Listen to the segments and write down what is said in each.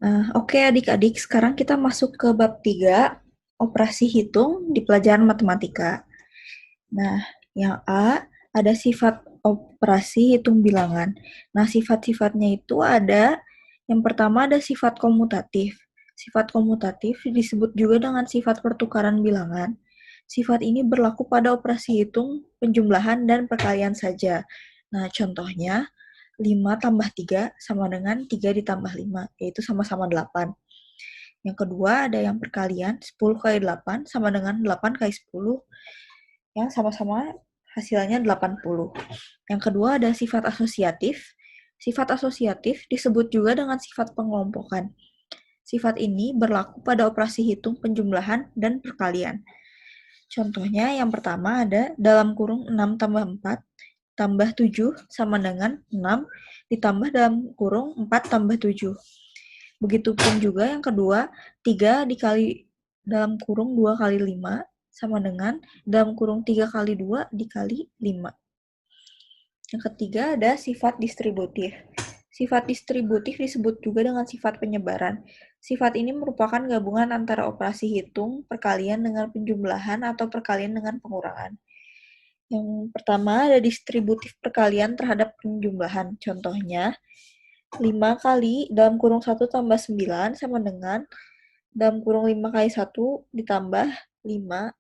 Nah, oke adik-adik, sekarang kita masuk ke bab 3, operasi hitung di pelajaran matematika. Nah, yang A, ada sifat operasi hitung bilangan. Nah, sifat-sifatnya itu ada, yang pertama ada sifat komutatif. Sifat komutatif disebut juga dengan sifat pertukaran bilangan. Sifat ini berlaku pada operasi hitung, penjumlahan, dan perkalian saja. Nah, contohnya, 5 tambah 3 sama dengan 3 ditambah 5, yaitu sama-sama 8. Yang kedua ada yang perkalian, 10 kali 8 sama dengan 8 kali 10, yang sama-sama hasilnya 80. Yang kedua ada sifat asosiatif. Sifat asosiatif disebut juga dengan sifat pengelompokan. Sifat ini berlaku pada operasi hitung penjumlahan dan perkalian. Contohnya yang pertama ada dalam kurung 6 tambah 4 tambah 7 sama dengan 6 ditambah dalam kurung 4 tambah 7. Begitupun juga yang kedua, 3 dikali dalam kurung 2 kali 5 sama dengan dalam kurung 3 kali 2 dikali 5. Yang ketiga ada sifat distributif. Sifat distributif disebut juga dengan sifat penyebaran. Sifat ini merupakan gabungan antara operasi hitung, perkalian dengan penjumlahan, atau perkalian dengan pengurangan. Yang pertama ada distributif perkalian terhadap penjumlahan. Contohnya, 5 kali dalam kurung 1 tambah 9 sama dengan dalam kurung 5 kali 1 ditambah 5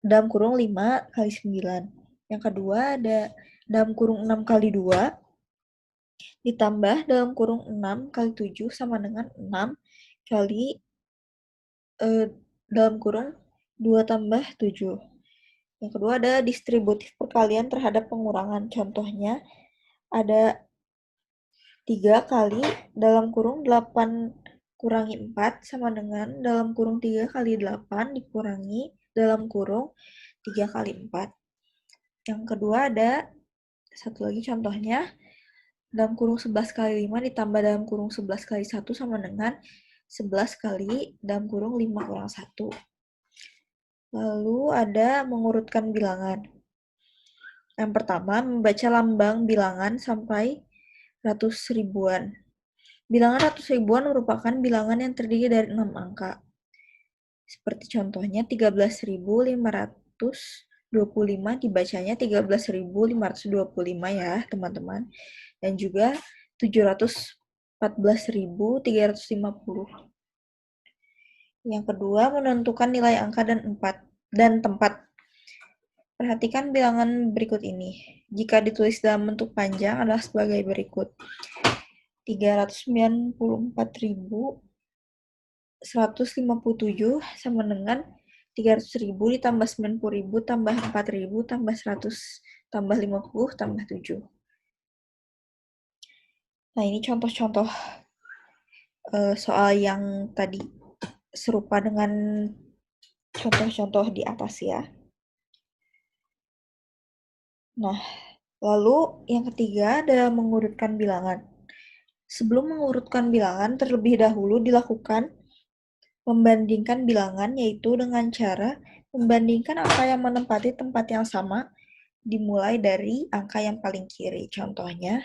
dalam kurung 5 kali 9. Yang kedua ada dalam kurung 6 kali 2 ditambah dalam kurung 6 kali 7 sama dengan 6 kali dalam kurung 2 tambah 7. Yang kedua ada distributif perkalian terhadap pengurangan. Contohnya ada 3 kali dalam kurung 8 kurangi 4 sama dengan dalam kurung 3 kali 8 dikurangi dalam kurung 3 kali 4. Yang kedua ada satu lagi contohnya, dalam kurung 11 kali 5 ditambah dalam kurung 11 kali 1 sama dengan 11 kali dalam kurung 5 kurang 1. Lalu ada mengurutkan bilangan. Yang pertama, membaca lambang bilangan sampai ratus ribuan. Bilangan ratus ribuan merupakan bilangan yang terdiri dari 6 angka. Seperti contohnya 13.525 dibacanya 13.525 ya, teman-teman. Dan juga 714.350. Yang kedua, menentukan nilai angka dan tempat. Perhatikan bilangan berikut ini. Jika ditulis dalam bentuk panjang adalah sebagai berikut. 394.157 sama dengan 300.000 ditambah 90.000 tambah 4.000 tambah 100 tambah 50 tambah 7. Nah, ini contoh-contoh soal yang tadi serupa dengan contoh-contoh di atas ya. Nah, lalu yang ketiga ada mengurutkan bilangan. Sebelum mengurutkan bilangan, terlebih dahulu dilakukan membandingkan bilangan, yaitu dengan cara membandingkan angka yang menempati tempat yang sama dimulai dari angka yang paling kiri. Contohnya,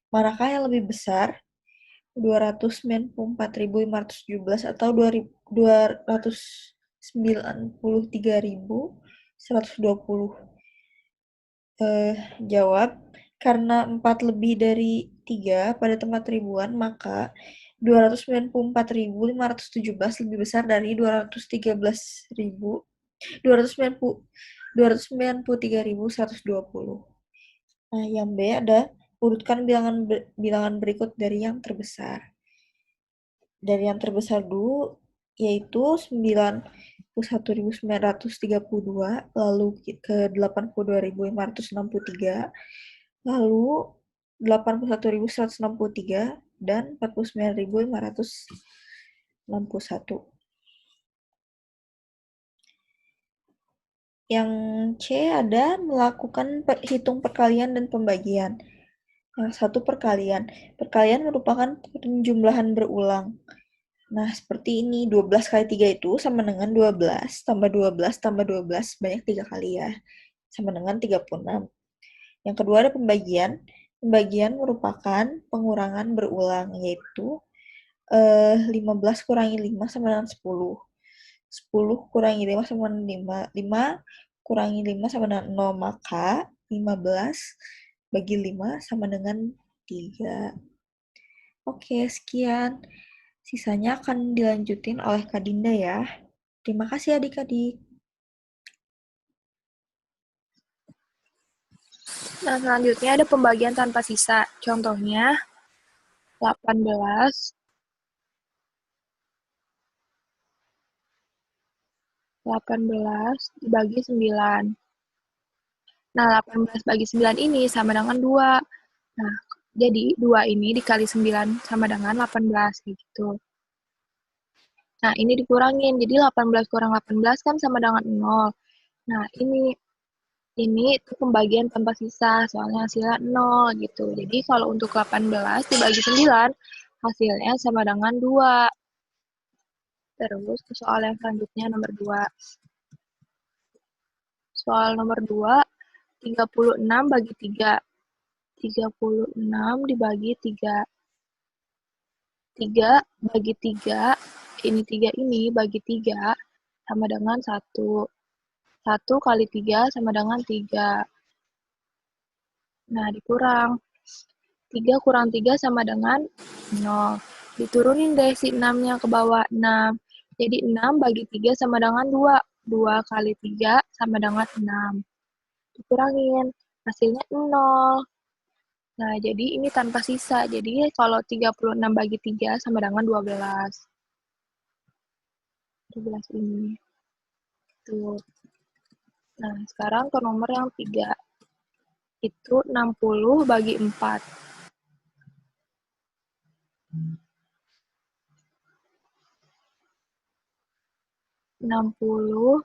manakah yang lebih besar? 294.517 atau 293.120. Jawab, karena 4 lebih dari 3 pada tempat ribuan, maka 294.517 lebih besar dari 293.120. Nah, yang B ada urutkan bilangan berikut dari yang terbesar. Dari yang terbesar dulu, yaitu 91.932, lalu ke 82.563, lalu 81.163, dan 49.561. Yang C ada melakukan hitung perkalian dan pembagian. Yang satu perkalian. Perkalian merupakan penjumlahan berulang. Nah, seperti ini. 12 kali 3 itu sama dengan 12, tambah 12, tambah 12, banyak 3 kali ya. Sama dengan 36. Yang kedua ada pembagian. Pembagian merupakan pengurangan berulang, yaitu 15 kurangi 5 sama dengan 10. 10 kurangi 5 sama dengan 5. 5 kurangi 5 sama dengan 0, maka 15 bagi 5 sama dengan 3. Oke, sekian. Sisanya akan dilanjutin oleh Kak Dinda ya. Terima kasih adik-adik. Nah, selanjutnya ada pembagian tanpa sisa. Contohnya, 18 dibagi 9. Nah, 18 bagi 9 ini sama dengan 2. Nah, jadi 2 ini dikali 9 sama dengan 18, gitu. Nah, ini dikurangin. Jadi 18 kurang 18 kan sama dengan 0. Nah, ini itu pembagian tanpa sisa, soalnya hasilnya 0, gitu. Jadi, kalau untuk 18 dibagi 9, hasilnya sama dengan 2. Terus, ke soal yang selanjutnya, nomor 2. Soal nomor 2, 36 bagi 3. 36 dibagi 3. 3 bagi 3, ini bagi 3, sama dengan 1. 1 kali 3 sama dengan 3. Nah, dikurang. 3 kurang 3 sama dengan 0. Diturunin deh si 6-nya ke bawah, 6. Jadi 6 bagi 3 sama dengan 2. 2 kali 3 sama dengan 6. Dikurangin, hasilnya 0. Nah, jadi ini tanpa sisa. Jadi kalau 36 bagi 3 sama dengan 12. 12 ini. Tuh. Nah, sekarang ke nomor yang 3. Itu 60 bagi 4. 60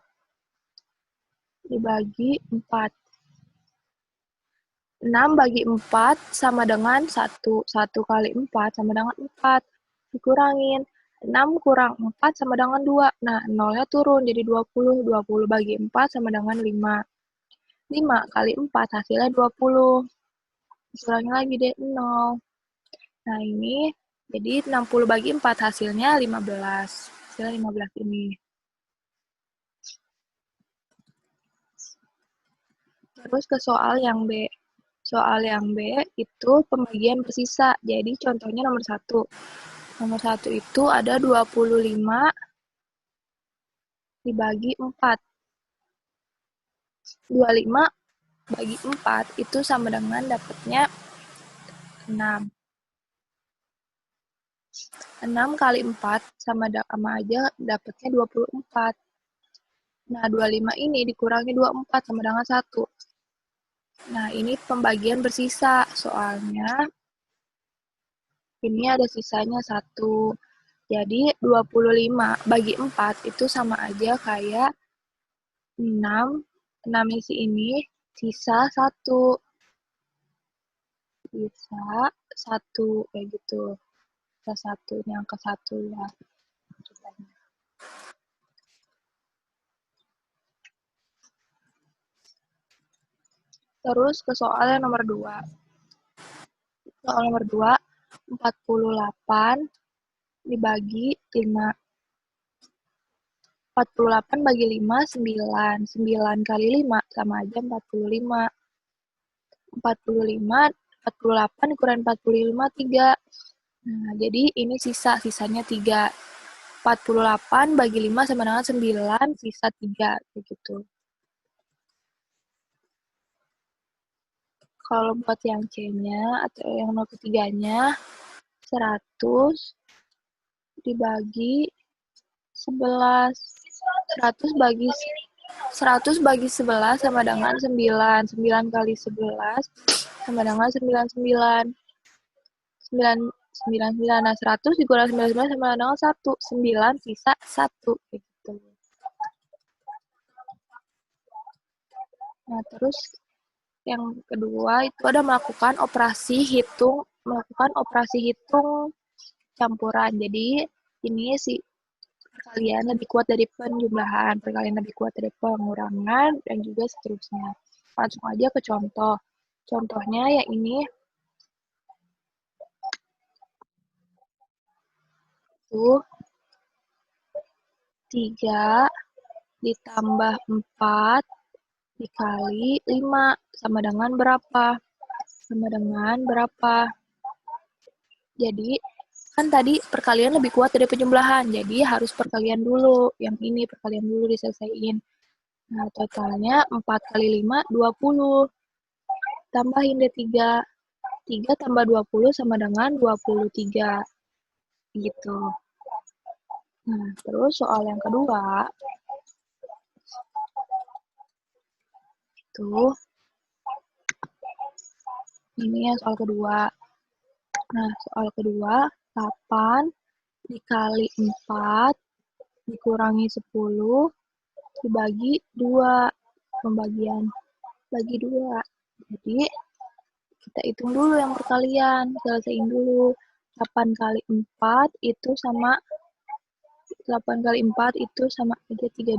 dibagi 4. 6 bagi 4 sama dengan 1. 1 kali 4 sama dengan 4. Dikurangin. 6 kurang 4 sama dengan 2. Nah, 0-nya turun jadi 20. 20 bagi 4 sama dengan 5. 5 kali 4 hasilnya 20. Dikurangi lagi deh 0. Nah, ini jadi 60 bagi 4 hasilnya 15. Hasilnya 15 ini. Terus ke soal yang B. Soal yang B itu pembagian bersisa. Jadi contohnya nomor 1. Nomor 1 itu ada 25 dibagi 4. 25 bagi 4 itu sama dengan dapatnya 6. 6 kali 4 sama aja dapatnya 24. Nah, 25 ini dikurangi 24 sama dengan 1. Nah, ini pembagian bersisa. Soalnya ini ada sisanya 1. Jadi 25 bagi 4 itu sama aja kayak 6. 6 isi ini sisa 1. Sisa 1 kayak gitu. Sisa 1 yang ke 1 ya. Terus ke soal yang nomor 2. Soal nomor 2, 48 dibagi 5. 48 bagi 5, 9. 9 kali 5 sama aja 45. 48 dikurangi 45, 3. Nah, jadi ini sisanya 3. 48 bagi 5 sama dengan 9, sisa 3. Begitu. Kalau buat yang C-nya atau yang nomor ketiganya, 100 dibagi 11. 100 bagi 11 sama dengan 9. 9 kali 11 sama dengan 99. 99. Nah, 100 dikurangi 99 sama dengan 1. 9 sisa 1. Gitu. Nah, terus yang kedua itu ada melakukan operasi hitung campuran. Jadi ini sih perkalian lebih kuat dari penjumlahan, perkalian lebih kuat dari pengurangan, dan juga seterusnya. Langsung aja ke contoh. Contohnya yang ini itu 3 ditambah 4 dikali 5 sama dengan berapa? Sama dengan berapa? Jadi, kan tadi perkalian lebih kuat dari penjumlahan, jadi harus perkalian dulu. Yang ini perkalian dulu diselesaikan. Nah, totalnya 4 kali 5, 20. Tambahin deh 3. 3 tambah 20 sama dengan 23. Gitu. Nah, terus soal yang kedua, itu ini ya soal kedua. Nah, soal kedua, 8 dikali 4 dikurangi 10 dibagi 2. Pembagian bagi 2. Jadi, kita hitung dulu yang perkalian. Selesaiin dulu. 8 kali 4 itu sama 8 kali 4 itu sama aja 32.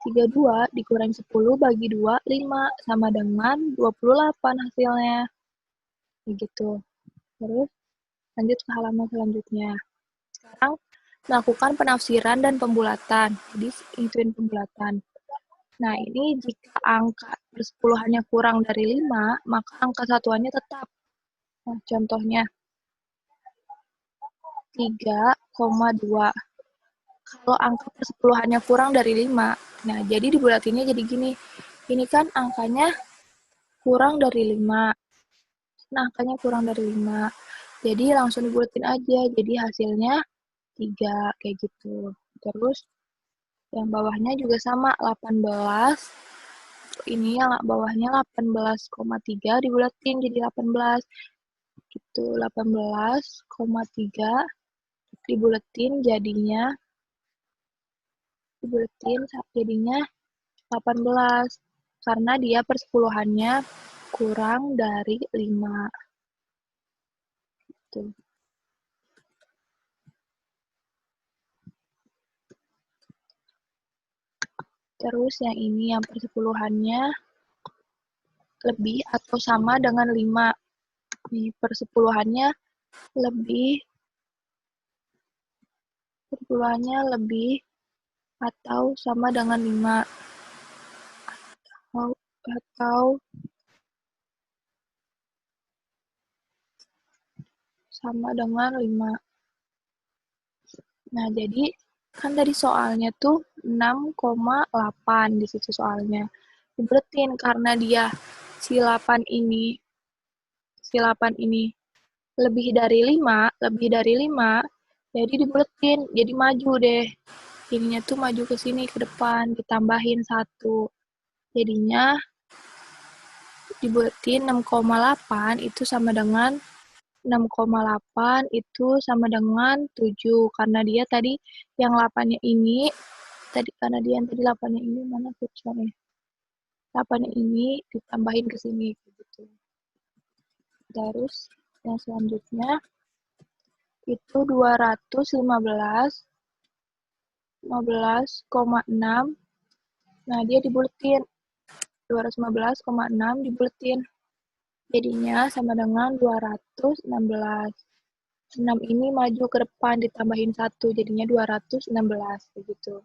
32 dikurangi 10 bagi 2, 5. Sama dengan 28 hasilnya. Begitu. Terus, lanjut ke halaman selanjutnya. Sekarang, melakukan penafsiran dan pembulatan. Jadi, ituin pembulatan. Nah, ini jika angka persepuluhannya kurang dari 5, maka angka satuannya tetap. Nah, contohnya 3,2. Kalau angka persepuluhannya kurang dari 5, nah jadi dibulatinnya jadi gini. Ini kan angkanya kurang dari 5. Nah, angkanya kurang dari 5. Jadi langsung dibulatin aja. Jadi hasilnya 3, kayak gitu. Terus yang bawahnya juga sama, 18. Ini yang bawahnya 18,3 dibulatin jadi 18. Gitu, 18,3 dibulatin jadinya 18 karena dia persepuluhannya kurang dari 5. Gitu. Terus yang ini yang persepuluhannya lebih atau sama dengan 5. Nih, persepuluhannya lebih atau sama dengan 5. Atau sama dengan 5. Nah, jadi kan tadi soalnya tuh 6,8 di situ soalnya. Dibulatin karena dia si 8 ini lebih dari 5, jadi dibulatin, jadi maju deh. Ininya tuh maju ke sini ke depan, ditambahin 1. Jadinya dibulatin 6,8 itu sama dengan 6,8 itu sama dengan 7 karena dia tadi yang 8-nya ini karena dia yang tadi 8-nya ini mana kucingnya 8-nya ini ditambahin ke sini gitu. Terus yang selanjutnya itu 215,6. Nah, dia dibulatin 215,6 dibulatin. Jadinya sama dengan 216. 6 ini maju ke depan ditambahin 1, jadinya 216 begitu.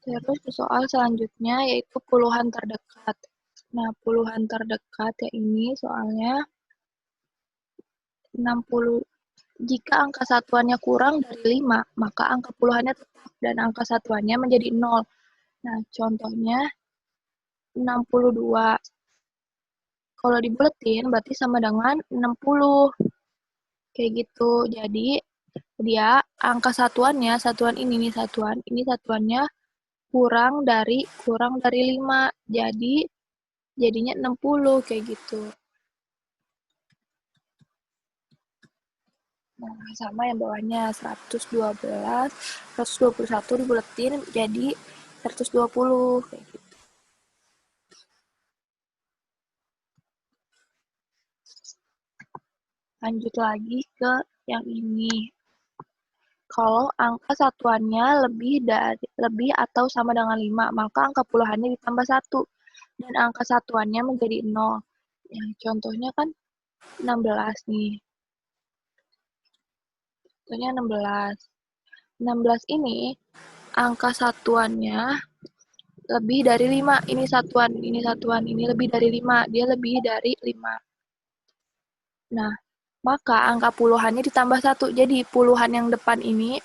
Terus soal selanjutnya yaitu puluhan terdekat. Nah, puluhan terdekat ya ini soalnya 60. Jika angka satuannya kurang dari 5, maka angka puluhannya tetap dan angka satuannya menjadi 0. Nah, contohnya 62. Kalau dibulatin berarti sama dengan 60. Kayak gitu. Jadi, dia angka satuannya, satuan ini nih ini satuannya kurang dari 5. Jadi, jadinya 60 kayak gitu. Nah, sama yang bawahnya 112, 121 dibulatin jadi 120 kayak gitu. Lanjut lagi ke yang ini. Kalau angka satuannya lebih atau sama dengan 5, maka angka puluhannya ditambah 1 dan angka satuannya menjadi 0. Ya, contohnya kan 16 nih. Contohnya 16. 16 ini angka satuannya lebih dari 5. Ini satuan, ini lebih dari 5. Dia lebih dari 5. Nah, maka angka puluhannya ditambah 1. Jadi puluhan yang depan ini,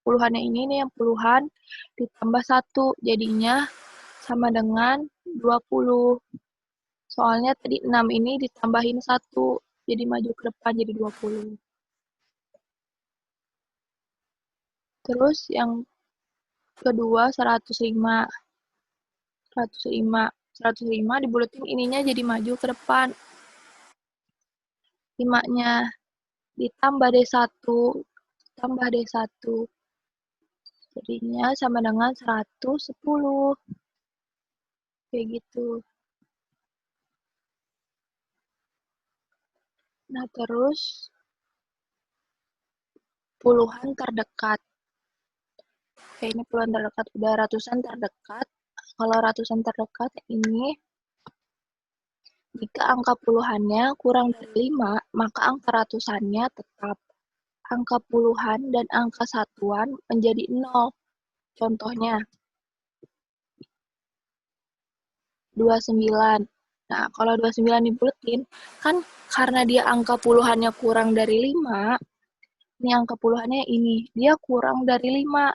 puluhannya ini nih yang puluhan ditambah 1. Jadinya sama dengan 20. Soalnya tadi 6 ini ditambahin 1. Jadi maju ke depan jadi 20. Terus yang kedua 105. 105 dibulatin ininya jadi maju ke depan. 5-nya ditambah D1, tambah D1. Jadinya sama dengan 110. Kayak gitu. Nah, terus puluhan terdekat. Oke, ini puluhan terdekat. Udah ratusan terdekat. Kalau ratusan terdekat ini, jika angka puluhannya kurang dari 5, maka angka ratusannya tetap. Angka puluhan dan angka satuan menjadi 0. Contohnya, 29. Nah, kalau 29 dibuletin, kan karena dia angka puluhannya kurang dari 5, ini angka puluhannya ini, dia kurang dari 5,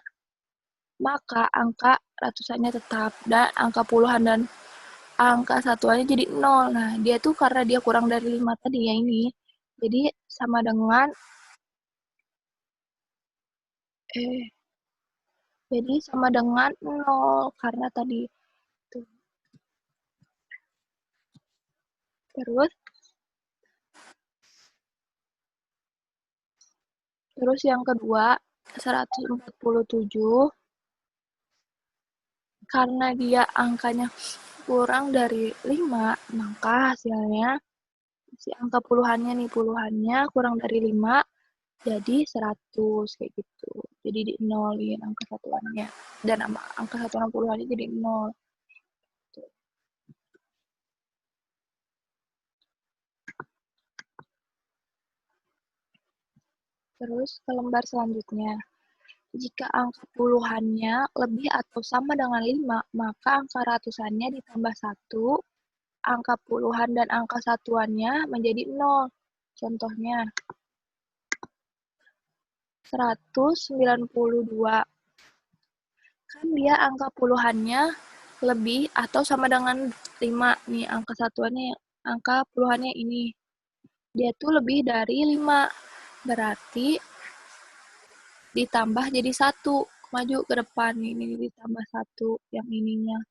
maka angka ratusannya tetap, dan angka puluhan dan angka satuannya jadi 0. Nah, dia tuh karena dia kurang dari 5 tadi ya ini, jadi sama dengan, jadi sama dengan 0, karena tadi tuh. Terus yang kedua, 147, karena dia angkanya kurang dari 5, maka hasilnya si angka puluhannya nih, puluhannya kurang dari 5, jadi 100 kayak gitu. Jadi di nolin angka satuannya. Dan angka satuan puluhannya jadi 0. Terus ke lembar selanjutnya. Jika angka puluhannya lebih atau sama dengan 5, maka angka ratusannya ditambah 1, angka puluhan dan angka satuannya menjadi 0. Contohnya, 192. Kan dia angka puluhannya lebih atau sama dengan 5. Nih, angka satuannya, angka puluhannya ini. Dia tuh lebih dari 5. Berarti ditambah jadi 1. Maju ke depan, ini ditambah 1 yang ininya.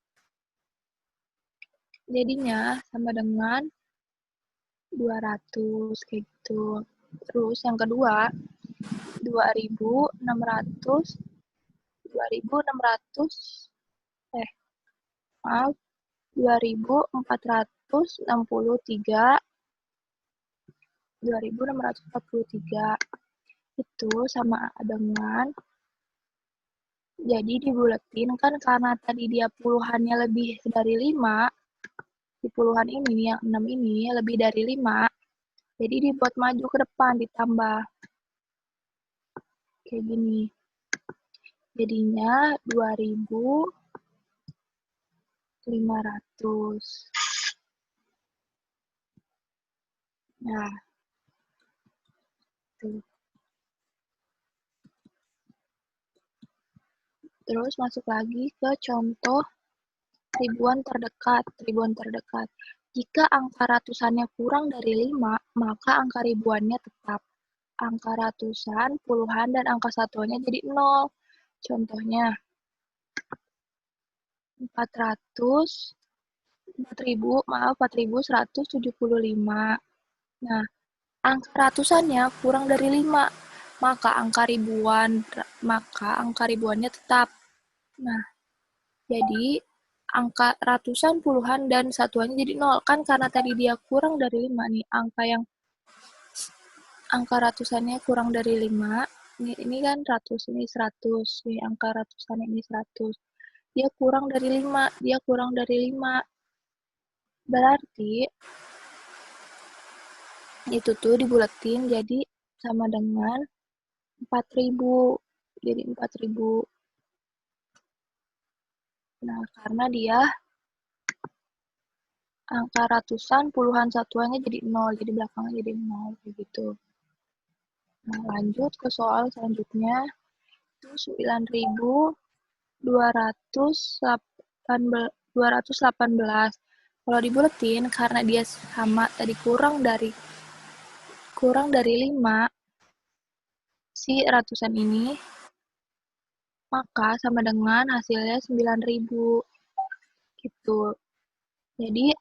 Jadinya sama dengan 200 kayak gitu. Terus yang kedua, 2600 maaf 2643 itu sama dengan, jadi dibuletin kan karena tadi dia puluhannya lebih dari 5, di puluhan ini yang 6 ini lebih dari 5, jadi dibuat maju ke depan ditambah kayak gini. Jadinya 2500. Nah, tuh. Terus masuk lagi ke contoh ribuan terdekat. Ribuan terdekat. Jika angka ratusannya kurang dari 5, maka angka ribuannya tetap. Angka ratusan, puluhan, dan angka satuannya jadi 0. Contohnya, 4.175. Nah, angka ratusannya kurang dari 5, maka angka ribuannya tetap. Nah, jadi angka ratusan, puluhan, dan satuannya jadi 0. Kan karena tadi dia kurang dari 5 nih, angka ratusannya kurang dari 5. Ini kan ratus, ini 100. Nih, angka ratusan ini 100. Dia kurang dari 5. Berarti Itu tuh dibulatin jadi sama dengan 4.000. Jadi 4.000. Nah, karena dia angka ratusan, puluhan satuannya jadi 0, jadi belakangnya jadi 0, begitu. Nah, lanjut ke soal selanjutnya. Itu 9.218. Kalau dibuletin, karena dia sama tadi kurang dari 5, si ratusan ini, maka sama dengan hasilnya 9.000. Gitu. Jadi,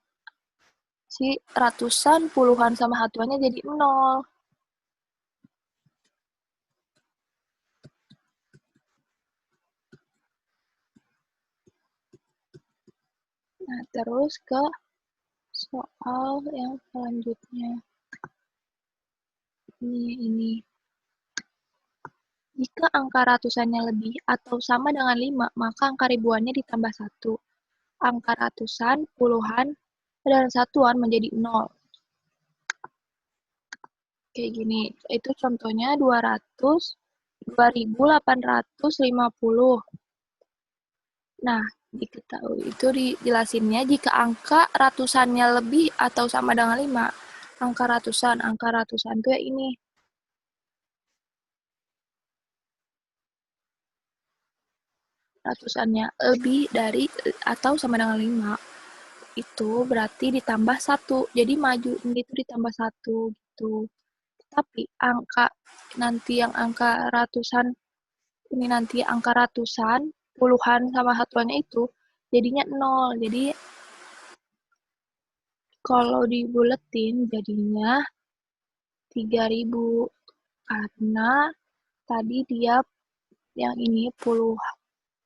si ratusan, puluhan, sama satuannya jadi 0. Nah, terus ke soal yang selanjutnya. Ini. Jika angka ratusannya lebih atau sama dengan 5, maka angka ribuannya ditambah 1. Angka ratusan, puluhan, dan satuan menjadi 0. Kayak gini. Itu contohnya 2.850. Nah, diketahui itu dijelasinnya jika angka ratusannya lebih atau sama dengan 5. Angka ratusan itu ya ini. Ratusannya lebih dari atau sama dengan 5. Itu berarti ditambah 1. Jadi maju ini itu ditambah 1 gitu. Tapi angka ratusan, ini nanti angka ratusan, puluhan sama satuannya itu jadinya 0. Jadi kalau dibuletin jadinya 3.000 karena tadi dia yang ini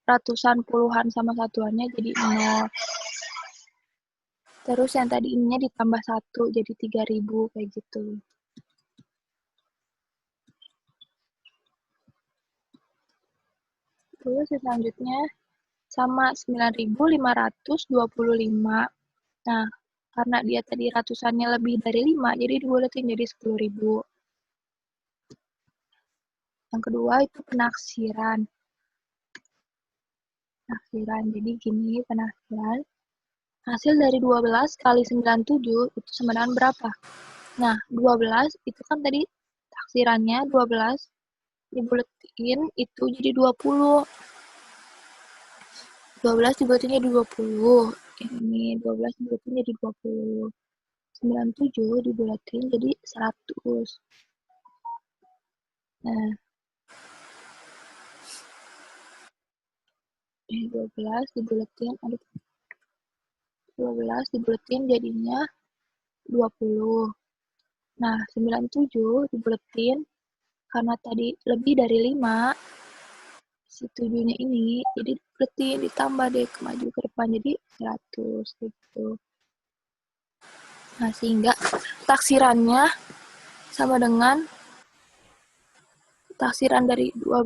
ratusan, puluhan sama satuannya jadi 0. Terus yang tadi ininya ditambah 1 jadi 3.000 kayak gitu. Terus selanjutnya sama 9.525. Nah, karena dia tadi ratusannya lebih dari 5, jadi dibuletin jadi 10.000. Yang kedua itu penaksiran. Jadi gini penaksiran. Hasil dari 12 kali 97 itu sama dengan berapa? Nah, 12 itu kan tadi taksirannya 12 dibuletin itu jadi 20. 12 dibuletin jadi 20. Ini 12 dibuletin jadi 20. 97 dibuletin jadi 100. Nah, 12 dibuletin jadinya 20. Nah, 97 dibuletin karena tadi lebih dari 5, si 7-nya ini jadi dibuletin ditambah deh maju ke depan jadi 100 gitu. Nah, sehingga taksirannya sama dengan taksiran dari 12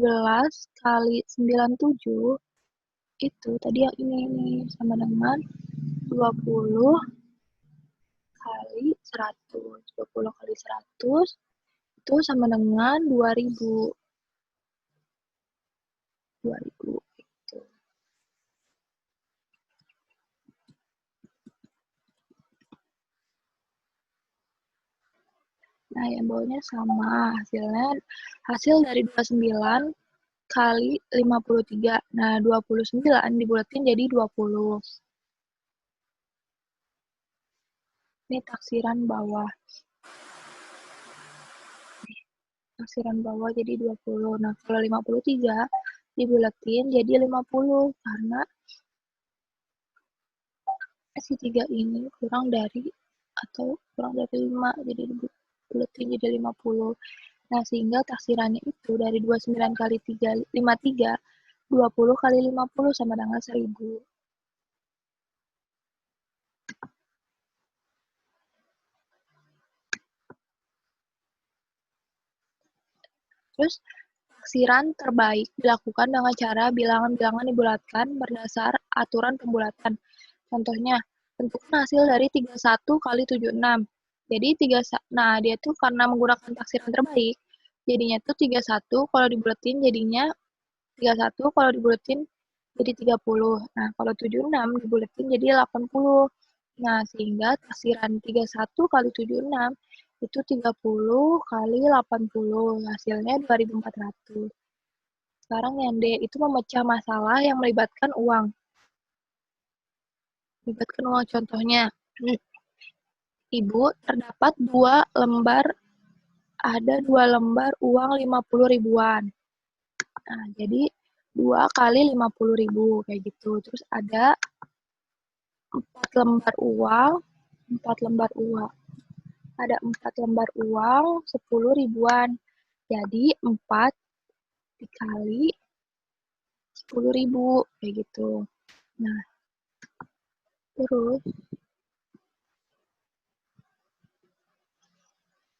kali 97 itu tadi yang ini sama dengan 20 kali 100. 20 kali 100 itu sama dengan 2.000. 2.000 gitu. Nah, yang bawahnya sama hasil dari 29 kali 53. Nah, 29 dibulatin jadi 20. Ini taksiran bawah. Taksiran bawah jadi 20. Nah, kalau 53 dibulatin jadi 50 karena si 3 ini kurang dari 5, jadi dibulatin jadi 50. Nah, sehingga taksirannya itu dari 29 kali 53, 20 kali 50 sama dengan 1.000. Terus, taksiran terbaik dilakukan dengan cara bilangan-bilangan dibulatkan berdasar aturan pembulatan. Contohnya, tentukan hasil dari 31 kali 76. Jadi nah dia tuh karena menggunakan taksiran terbaik, jadinya tuh 31 kalau dibulatin jadinya 31 kalau dibulatin jadi 30. Nah, kalau 76 dibulatin jadi 80. Nah, sehingga taksiran 31 kali 76 itu 30 kali 80, hasilnya 2.400. Sekarang yang D itu memecah masalah yang melibatkan uang. Melibatkan uang contohnya, Ibu terdapat ada 2 lembar uang 50 ribuan. Nah, jadi 2 kali 50 ribu, kayak gitu. Terus ada 4 lembar uang, 4 lembar uang. Ada 4 lembar uang 10 ribuan. Jadi 4 dikali 10 ribu, kayak gitu. Nah, terus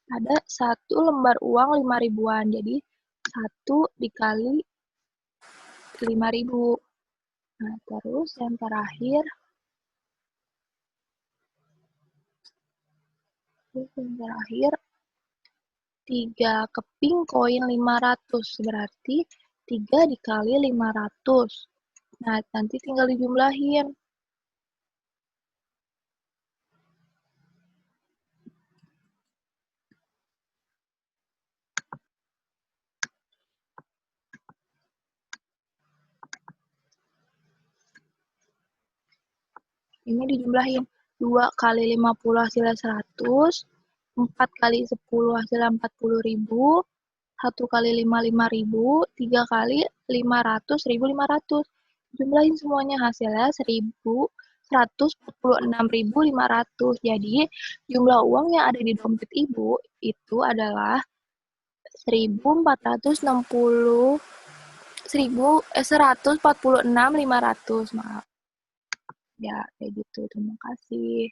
ada 1 lembar uang 5 ribuan. Jadi 1 dikali 5 ribu. Nah, terus yang terakhir 3 keping koin 500, berarti 3 dikali 500. Nah, nanti tinggal dijumlahin. Ini dijumlahin. 2 kali 50 hasilnya 100, 4 kali 10 hasilnya 40 ribu, 1 kali 5 ribu, 3 kali 500, 1.500. Jumlahin semuanya hasilnya 146.500. Jadi jumlah uang yang ada di dompet Ibu itu adalah 146.500, maaf. Ya, kayak gitu. Terima kasih.